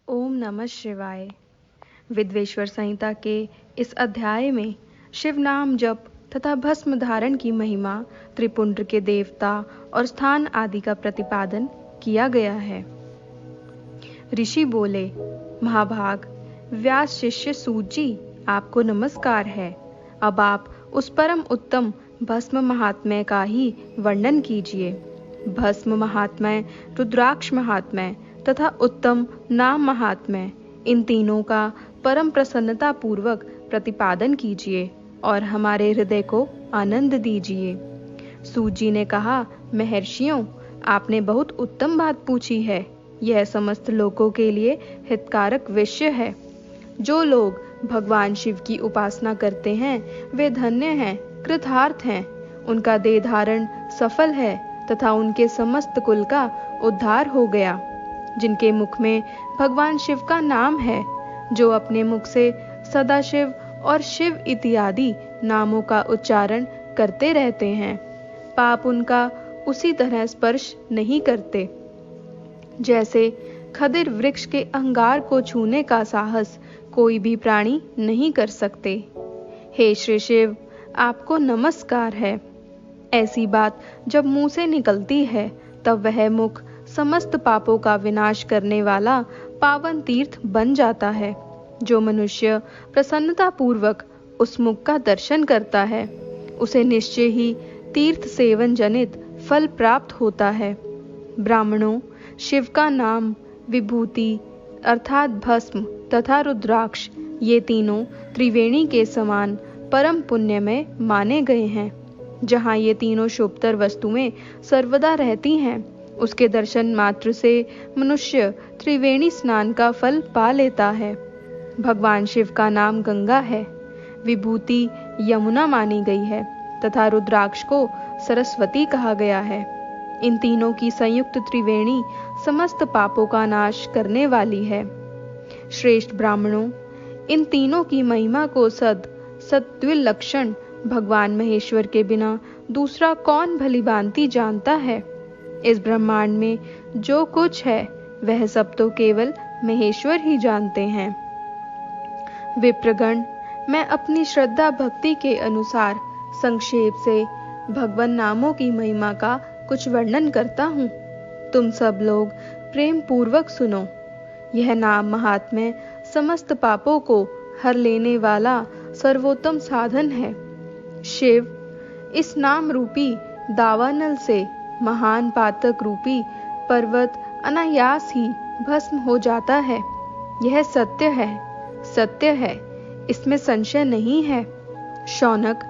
ओम नमः शिवाय। विद्वेश्वर संहिता के इस अध्याय में शिव नाम जप तथा भस्म धारण की महिमा, त्रिपुंड्र के देवता और स्थान आदि का प्रतिपादन किया गया है। ऋषि बोले, महाभाग व्यास शिष्य सूत जी, आपको नमस्कार है। अब आप उस परम उत्तम भस्म महात्म्य का ही वर्णन कीजिए। भस्म महात्म्य, रुद्राक्ष महात्म्य तथा उत्तम नाम महात्म्य, इन तीनों का परम प्रसन्नता पूर्वक प्रतिपादन कीजिए और हमारे हृदय को आनंद दीजिए। सूत जी ने कहा, महर्षियों, आपने बहुत उत्तम बात पूछी है। यह समस्त लोगों के लिए हितकारक विषय है। जो लोग भगवान शिव की उपासना करते हैं वे धन्य हैं, कृतार्थ हैं। उनका देह धारण सफल है तथा उनके समस्त कुल का उद्धार हो गया। जिनके मुख में भगवान शिव का नाम है, जो अपने मुख से सदाशिव और शिव इत्यादि नामों का उच्चारण करते रहते हैं, पाप उनका उसी तरह स्पर्श नहीं करते जैसे खदिर वृक्ष के अंगार को छूने का साहस कोई भी प्राणी नहीं कर सकते। हे श्री शिव, आपको नमस्कार है। ऐसी बात जब मुंह से निकलती है तब वह मुख समस्त पापों का विनाश करने वाला पावन तीर्थ बन जाता है। जो मनुष्य प्रसन्नता पूर्वक उस मुख का दर्शन करता है, उसे निश्चय ही तीर्थ सेवन जनित फल प्राप्त होता है। ब्राह्मणों, शिव का नाम, विभूति अर्थात भस्म तथा रुद्राक्ष, ये तीनों त्रिवेणी के समान परम पुण्य में माने गए हैं। जहाँ ये तीनों शुभतर वस्तुएं सर्वदा रहती हैं, उसके दर्शन मात्र से मनुष्य त्रिवेणी स्नान का फल पा लेता है। भगवान शिव का नाम गंगा है, विभूति यमुना मानी गई है तथा रुद्राक्ष को सरस्वती कहा गया है। इन तीनों की संयुक्त त्रिवेणी समस्त पापों का नाश करने वाली है। श्रेष्ठ ब्राह्मणों, इन तीनों की महिमा को सद्विलक्षण भगवान महेश्वर के बिना दूसरा कौन भलीभांति जानता है। इस ब्रह्मांड में जो कुछ है वह सब तो केवल महेश्वर ही जानते हैं। विप्रगण, मैं अपनी श्रद्धा भक्ति के अनुसार संक्षेप से भगवान नामों की महिमा का कुछ वर्णन करता हूँ। तुम सब लोग प्रेम पूर्वक सुनो। यह नाम महात्म्य समस्त पापों को हर लेने वाला सर्वोत्तम साधन है। शिव, इस नाम रूपी दावानल से महान पातक रूपी पर्वत अनायास ही भस्म हो जाता है। यह सत्य है, सत्य है, इसमें संशय नहीं है। शौनक,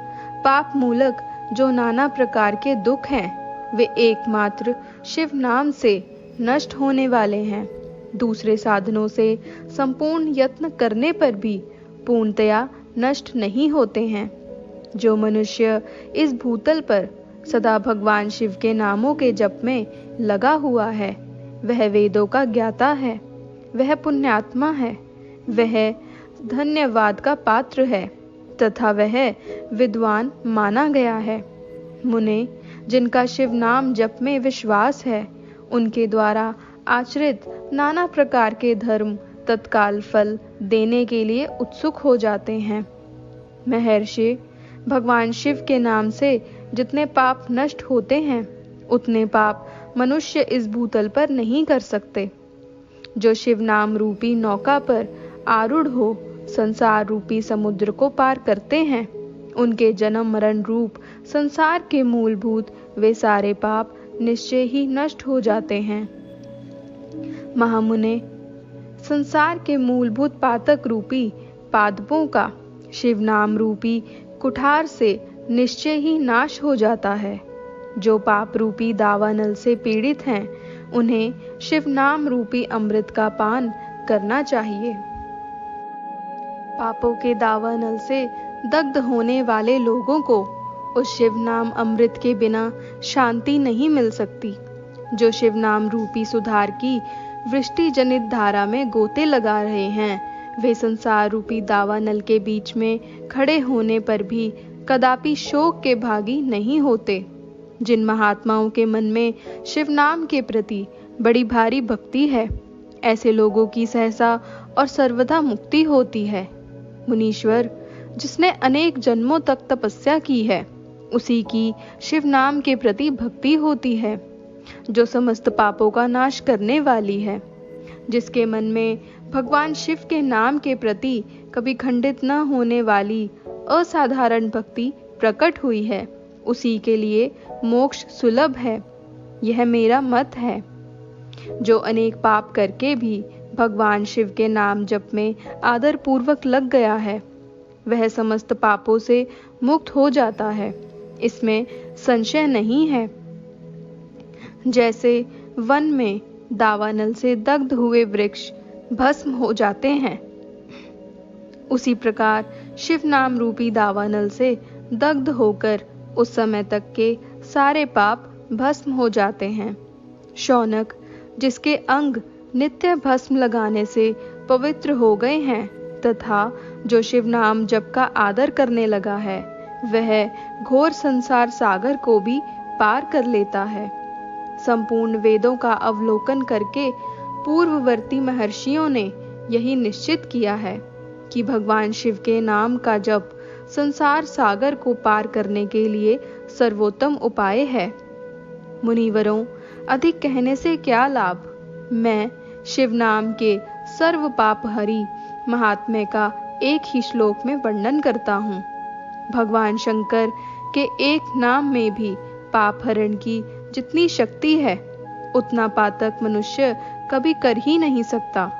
पाप मूलक जो नाना प्रकार के दुख हैं, वे एकमात्र शिव नाम से नष्ट होने वाले हैं। दूसरे साधनों से संपूर्ण यत्न करने पर भी पूर्णतया नष्ट नहीं होते हैं। जो मनुष्य इस भूतल पर सदा भगवान शिव के नामों के जप में लगा हुआ है, वह वेदों का ज्ञाता है, वह पुण्यात्मा है, वह धन्यवाद का पात्र है तथा वह विद्वान माना गया है। मुने, जिनका शिव नाम जप में विश्वास है, उनके द्वारा आचरित नाना प्रकार के धर्म तत्काल फल देने के लिए उत्सुक हो जाते हैं। महर्षि, भगवान शिव के नाम से जितने पाप नष्ट होते हैं, उतने पाप मनुष्य इस भूतल पर नहीं कर सकते। जो शिव नाम रूपी नौका पर आरूढ़ हो संसार रूपी समुद्र को पार करते हैं, उनके जन्म मरण रूप संसार के मूलभूत वे सारे पाप निश्चय ही नष्ट हो जाते हैं। महामुने, संसार के मूलभूत पातक रूपी पादपों का शिव नाम रूपी कुठार से निश्चय ही नाश हो जाता है। जो पाप रूपी दावानल से पीड़ित हैं, उन्हें शिव नाम रूपी अमृत का पान करना चाहिए। पापों के दावानल से दग्ध होने वाले लोगों को उस शिव नाम अमृत के बिना शांति नहीं मिल सकती। जो शिव नाम रूपी सुधार की वृष्टि जनित धारा में गोते लगा रहे हैं, वे संसार रूपी दावानल के बीच में खड़े होने पर भी कदापि शोक के भागी नहीं होते। जिन महात्माओं के मन में शिव नाम के प्रति बड़ी भारी भक्ति है, ऐसे लोगों की सहसा और सर्वदा मुक्ति होती है। मुनीश्वर, जिसने अनेक जन्मों तक तपस्या की है, उसी की शिव नाम के प्रति भक्ति होती है, जो समस्त पापों का नाश करने वाली है। जिसके मन में भगवान शिव के नाम के प्रति कभी खंडित न होने वाली असाधारण भक्ति प्रकट हुई है, उसी के लिए मोक्ष सुलभ है। यह मेरा मत है। जो अनेक पाप करके भी भगवान शिव के नाम जप में आदर पूर्वक लग गया है, वह समस्त पापों से मुक्त हो जाता है, इसमें संशय नहीं है। जैसे वन में दावानल से दग्ध हुए वृक्ष भस्म हो जाते हैं, उसी प्रकार शिव नाम रूपी दावानल से दग्ध होकर उस समय तक के सारे पाप भस्म हो जाते हैं। शौनक, जिसके अंग नित्य भस्म लगाने से पवित्र हो गए हैं तथा जो शिव नाम जप का आदर करने लगा है, वह घोर संसार सागर को भी पार कर लेता है। संपूर्ण वेदों का अवलोकन करके पूर्ववर्ती महर्षियों ने यही निश्चित किया है कि भगवान शिव के नाम का जप संसार सागर को पार करने के लिए सर्वोत्तम उपाय है। मुनिवरों, अधिक कहने से क्या लाभ। मैं शिव नाम के सर्व पापहरी महात्म्य का एक ही श्लोक में वर्णन करता हूँ। भगवान शंकर के एक नाम में भी पाप हरण की जितनी शक्ति है, उतना पातक मनुष्य कभी कर ही नहीं सकता।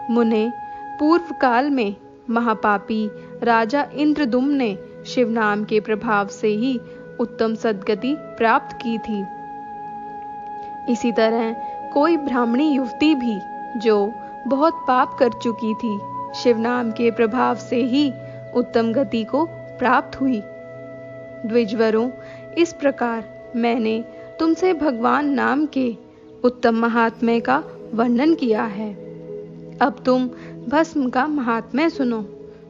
मुने, पूर्व काल में महापापी राजा इंद्रदुम्न ने शिव नाम के प्रभाव से ही उत्तम सद्गति प्राप्त की थी। इसी तरह कोई ब्राह्मणी युवती भी जो बहुत पाप कर चुकी थी, शिव नाम के प्रभाव से ही उत्तम गति को प्राप्त हुई। द्विजवरों, इस प्रकार मैंने तुमसे भगवान नाम के उत्तम महात्म्य का वर्णन किया है। अब तुम भस्म का महात्म्य सुनो,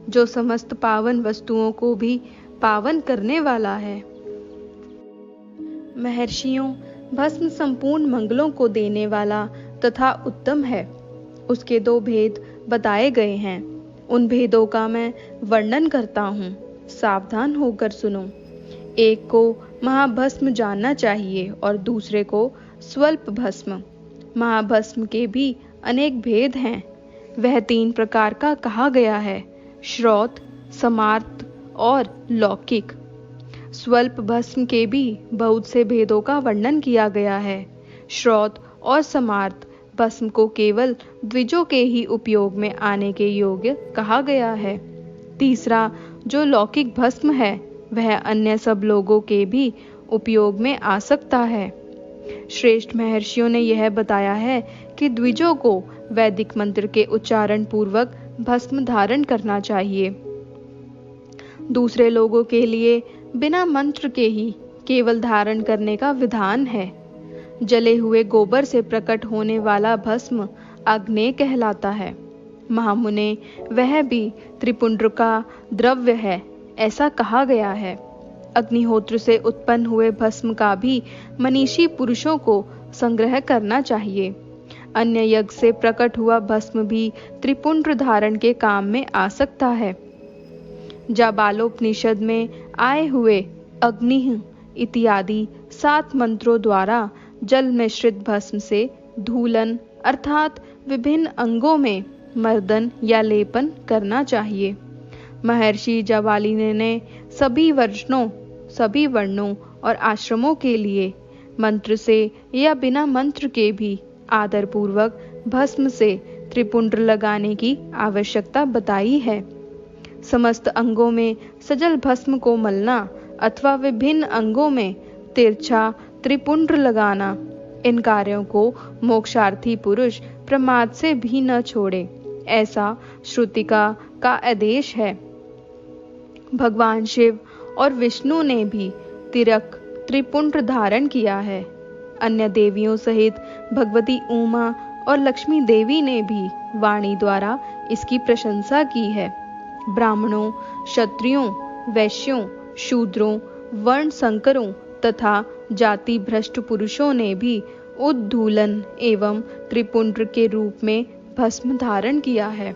जो समस्त पावन वस्तुओं को भी पावन करने वाला है। महर्षियों, भस्म संपूर्ण मंगलों को देने वाला तथा उत्तम है। उसके 2 भेद बताए गए हैं। उन भेदों का मैं वर्णन करता हूँ, सावधान होकर सुनो। एक को महाभस्म जानना चाहिए और दूसरे को स्वल्प भस्म। महाभस्म के भी अनेक भेद हैं। वह 3 प्रकार का कहा गया है, श्रौत, समार्त और लौकिक। स्वल्प भस्म के भी बहुत से भेदों का वर्णन किया गया है। श्रौत और समार्त भस्म को केवल द्विजों के ही उपयोग में आने के योग्य कहा गया है। तीसरा जो लौकिक भस्म है, वह अन्य सब लोगों के भी उपयोग में आ सकता है। श्रेष्ठ महर्षियों ने यह बताया है कि द्विजों को वैदिक मंत्र के उच्चारण पूर्वक भस्म धारण करना चाहिए। दूसरे लोगों के लिए बिना मंत्र के ही केवल धारण करने का विधान है। जले हुए गोबर से प्रकट होने वाला भस्म अग्नेय कहलाता है। महामुने, वह भी त्रिपुंड्र का द्रव्य है, ऐसा कहा गया है। अग्निहोत्र से उत्पन्न हुए भस्म का भी मनीषी पुरुषों को संग्रह करना चाहिए। अन्य यज्ञ से प्रकट हुआ भस्म भी त्रिपुंड्र धारण के काम में आ सकता है। जाबालोपनिषद में आए हुए अग्नि इत्यादि 7 मंत्रों द्वारा जल मिश्रित भस्म से धूलन अर्थात विभिन्न अंगों में मर्दन या लेपन करना चाहिए। महर्षि जाबालिनी ने सभी वर्णों और आश्रमों के लिए मंत्र से या बिना मंत्र के भी आदर पूर्वक भस्म से त्रिपुंड्र लगाने की आवश्यकता बताई है। समस्त अंगों में सजल भस्म को मलना अथवा विभिन्न अंगों में तिरछा त्रिपुंड्र लगाना, इन कार्यों को मोक्षार्थी पुरुष प्रमाद से भी न छोड़े, ऐसा श्रुतिका का आदेश है। भगवान शिव और विष्णु ने भी तिरक त्रिपुंड्र धारण किया है। अन्य देवियों सहित भगवती उमा और लक्ष्मी देवी ने भी वाणी द्वारा इसकी प्रशंसा की है। ब्राह्मणों, क्षत्रियों, वैश्यों, शूद्रों, वर्ण संकरों तथा जाति भ्रष्ट पुरुषों ने भी उद्धूलन एवं त्रिपुंड्र के रूप में भस्म धारण किया है।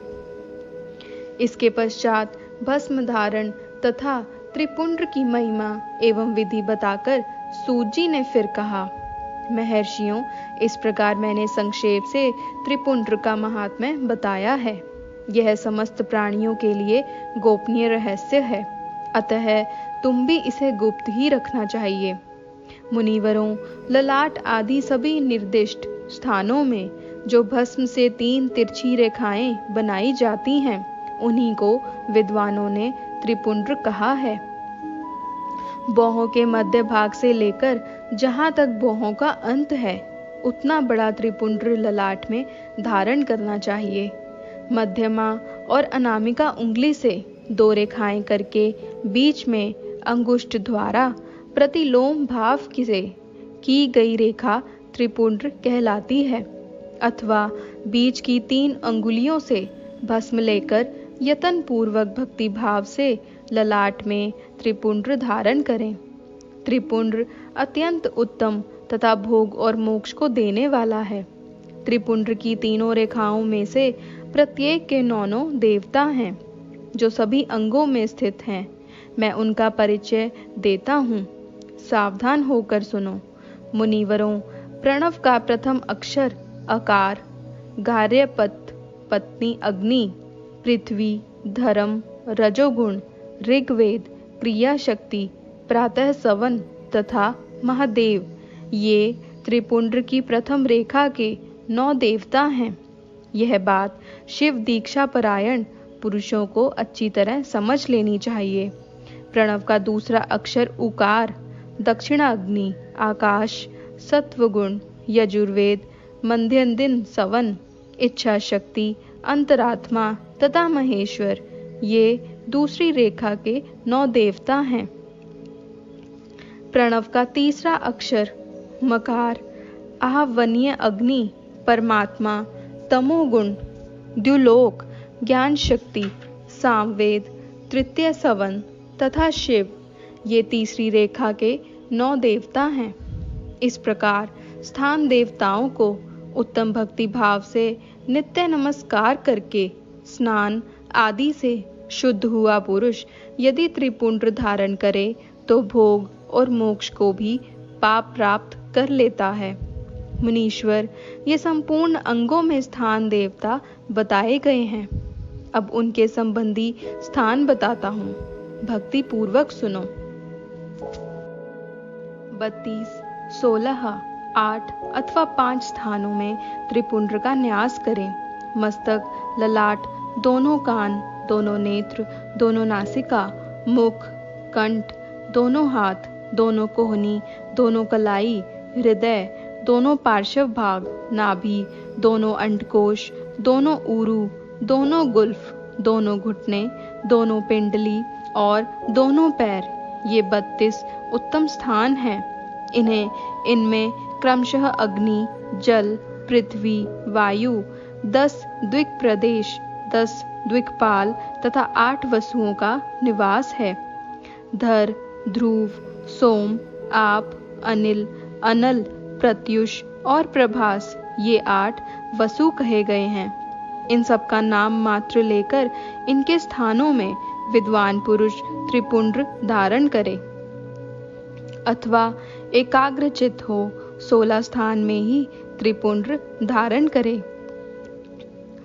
इसके पश्चात भस्म धारण तथा त्रिपुंड्र की महिमा एवं विधि बताकर सूत जी ने फिर कहा, महर्षियों, इस प्रकार मैंने संक्षेप से त्रिपुंड्र का महात्म्य बताया है। यह समस्त प्राणियों के लिए गोपनीय रहस्य है, अतः तुम भी इसे गुप्त ही रखना चाहिए। मुनिवरों, ललाट आदि सभी निर्दिष्ट स्थानों में जो भस्म से 3 तिरछी रेखाएं बनाई जाती हैं, उन्हीं को विद्वानों ने त्रिपुंड्र कहा है। बाहों के मध्य भाग से लेकर जहां तक बाहों का अंत है, उतना बड़ा त्रिपुंड्र ललाट में धारण करना चाहिए। मध्यमा और अनामिका उंगली से 2 रेखाएं करके बीच में अंगुष्ठ द्वारा प्रतिलोम भाव से की गई रेखा त्रिपुंड्र कहलाती है। अथवा बीच की 3 अंगुलियों से भस्म लेकर यतन पूर्वक भक्ति भाव से ललाट में त्रिपुंड्र धारण करें। त्रिपुंड्र अत्यंत उत्तम तथा भोग और मोक्ष को देने वाला है। त्रिपुंड्र की 3 रेखाओं में से प्रत्येक के 9 देवता हैं, जो सभी अंगों में स्थित हैं। मैं उनका परिचय देता हूँ, सावधान होकर सुनो। मुनिवरों, प्रणव का प्रथम अक्षर अकार, गार्यपत, पत्नी अग्नि, पृथ्वी, धर्म, रजोगुण, ऋग्वेद, क्रिया शक्ति, प्रातः सवन तथा महादेव, ये त्रिपुंड्र की प्रथम रेखा के 9 देवता हैं। यह बात शिव दीक्षा परायण पुरुषों को अच्छी तरह समझ लेनी चाहिए। प्रणव का दूसरा अक्षर उकार, दक्षिणाग्नि, आकाश, सत्वगुण, यजुर्वेद, मध्यदिन सवन, इच्छा शक्ति, अंतरात्मा तथा महेश्वर, ये दूसरी रेखा के 9 देवता हैं। प्रणव का तीसरा अक्षर मकार, आहवनीय अग्नि, परमात्मा, तमोगुण, द्युलोक, ज्ञान शक्ति, सामवेद, तृतीय सवन तथा शिव, ये तीसरी रेखा के 9 देवता हैं। इस प्रकार स्थान देवताओं को उत्तम भक्ति भाव से नित्य नमस्कार करके स्नान आदि से शुद्ध हुआ पुरुष यदि त्रिपुंड्र धारण करे तो भोग और मोक्ष को भी पाप प्राप्त कर लेता है। मुनीश्वर, ये संपूर्ण अंगों में स्थान देवता बताए गए हैं। अब उनके संबंधी स्थान बताता हूँ, भक्ति पूर्वक सुनो। 32, 16, 8 अथवा 5 स्थानों में त्रिपुंड्र का न्यास करें। मस्तक, ललाट, दोनों कान, दोनों नेत्र, दोनों नासिका, मुख, कंठ, दोनों हाथ, दोनों कोहनी, दोनों कलाई, हृदय, दोनों पार्श्व भाग, नाभि, दोनों अंडकोश, दोनों ऊरू, दोनों गुल्फ, दोनों घुटने, दोनों पिंडली और दोनों पैर, ये 32 उत्तम स्थान हैं। इनमें क्रमशः अग्नि, जल, पृथ्वी, वायु, 10 द्विक प्रदेश, 10 द्विकपाल तथा 8 वसुओं का निवास है। धर, ध्रुव, सोम, आप, अनिल, अनल, प्रत्युष और प्रभास, ये 8 वसु कहे गए हैं। इन सब का नाम मात्र लेकर इनके स्थानों में विद्वान पुरुष त्रिपुंड्र धारण करे। अथवा एकाग्रचित हो 16 स्थान में ही त्रिपुंड्र धारण करे।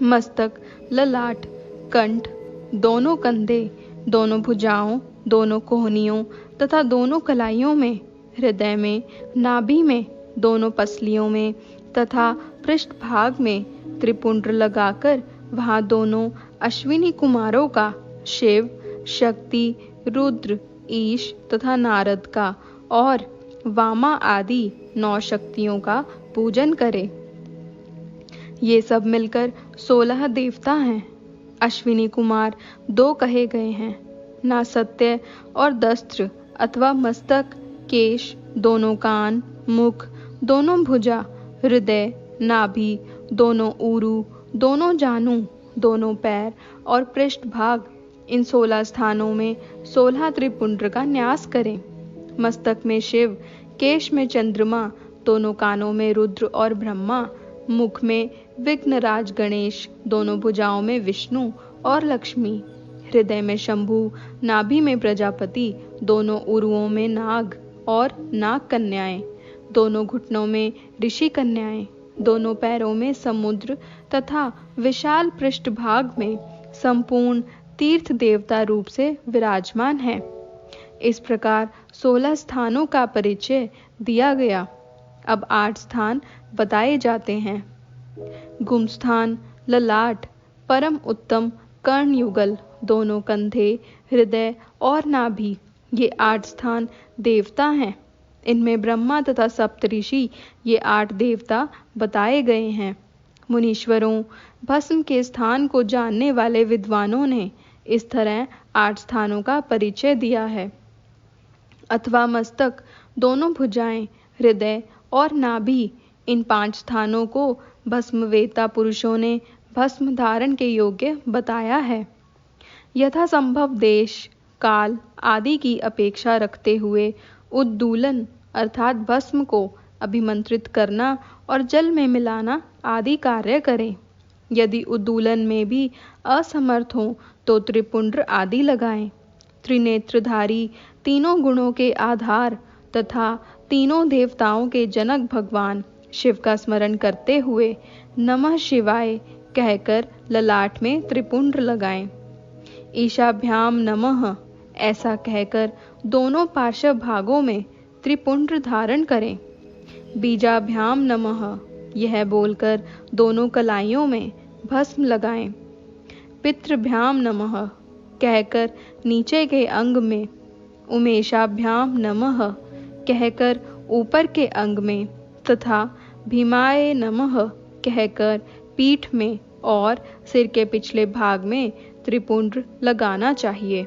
मस्तक, ललाट, कंठ, दोनों कंधे, दोनों भुजाओं, दोनों कोहनियों तथा दोनों कलाइयों में, हृदय में, नाभि में, दोनों पसलियों में तथा पृष्ठ भाग में त्रिपुंड्र लगाकर वहां दोनों अश्विनी कुमारों का, शिव, शक्ति, रुद्र, ईश तथा नारद का और वामा आदि 9 शक्तियों का पूजन करे। ये सब मिलकर 16 देवता हैं। अश्विनी कुमार 2 कहे गए हैं, नासत्य और दस्त्र अथवा मस्तक, केश, दोनों कान, मुख, दोनों भुजा, हृदय, नाभि, दोनों ऊरू, दोनों जानू, दोनों पैर और पृष्ठ भाग, इन 16 स्थानों में 16 त्रिपुंड्र का न्यास करें। मस्तक में शिव, केश में चंद्रमा, दोनों कानों में रुद्र और ब्रह्मा, मुख में विघ्नराज गणेश, दोनों भुजाओं में विष्णु और लक्ष्मी, हृदय में शंभु, नाभि में प्रजापति, दोनों उरुओं में नाग और नाग कन्याएं, दोनों घुटनों में ऋषि कन्याएं, दोनों पैरों में समुद्र तथा विशाल पृष्ठभाग में संपूर्ण तीर्थ देवता रूप से विराजमान है। इस प्रकार 16 स्थानों का परिचय दिया गया। अब 8 स्थान बताए जाते हैं। गुमस्थान, ललाट, परम उत्तम कर्णयुगल, दोनों कंधे, हृदय और नाभि, ये 8 स्थान देवता हैं। इनमें ब्रह्मा तथा सप्तऋषि, ये 8 देवता बताए गए हैं। मुनीश्वरों, भस्म के स्थान को जानने वाले विद्वानों ने इस तरह 8 स्थानों का परिचय दिया है। अथवा मस्तक, दोनों भुजाएं, हृदय और नाभि, इन 5 स्थानों को भस्मवेता पुरुषों ने भस्म धारण के योग्य बताया है। यथासंभव देश, काल आदि की अपेक्षा रखते हुए उद्दूलन अर्थात भस्म को अभिमंत्रित करना और जल में मिलाना आदि कार्य करें। यदि उद्दूलन में भी असमर्थ हों तो त्रिपुंड्र आदि लगाएं। त्रिनेत्रधारी, तीनों गुणों के आधार तथा तीनों देवताओं के जनक भगवान शिव का स्मरण करते हुए नमः शिवाय कहकर ललाट में त्रिपुंड्र लगाएं। ईशाभ्याम नमः ऐसा कहकर दोनों पार्श्व भागों में त्रिपुंड्र धारण करें। बीजाभ्याम नमः यह बोलकर दोनों कलाइयों में भस्म लगाएं। पितृभ्याम नमः कहकर नीचे के अंग में, उमेशाभ्याम नमः कहकर ऊपर के अंग में तथा भीमाय नमः कहकर पीठ में और सिर के पिछले भाग में त्रिपुंड्र लगाना चाहिए।